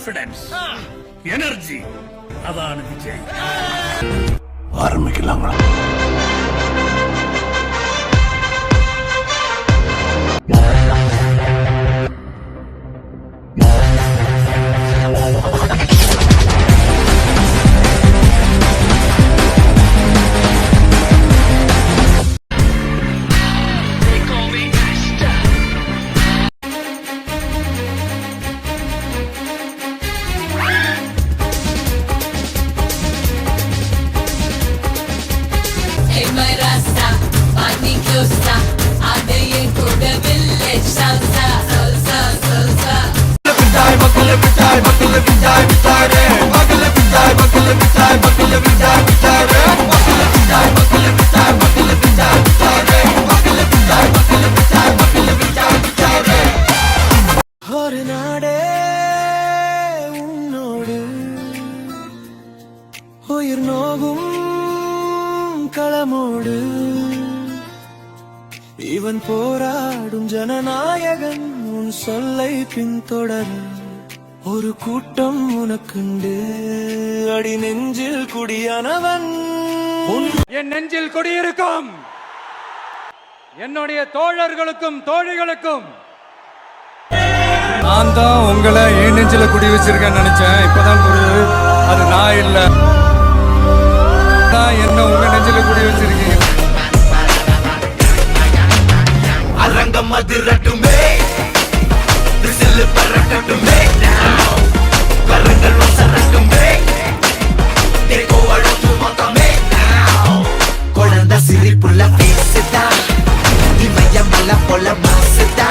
Confidence, energy, அതാണ് Vijay. ஆரம்பிக்கலாங்களா? ஒரு நாடே உன்னோடு உயிர் நோகும் களமோடு இவன் போராடும் ஜனநாயகன் உன் சொல்லை பின்தொடர ஒரு கூட்டம் உனக்குண்டு அடி நெஞ்சில் குடியானவன் என் நெஞ்சில் குடியிருக்கும் என்னுடைய தோழர்களுக்கும் தோழிகளுக்கும் நான் தான் உங்களை என் நெஞ்சில குடி வச்சிருக்கேன்னு நினைச்சேன். இப்பதான் புரியுது அது நான் இல்ல, என்ன உங்க நெஞ்சில குடி வச்சிருக்கீங்க. அரங்கம் அதிரட்டுமே, விசில் பறக்கட்டுமே, கரங்கள் வசரட்டுமே, தேக்கோ அழுத்து மொத்தமே. குழந்தை சிரிப்புள்ள பேசுதா, இமயம் மலை போல மாசுதா.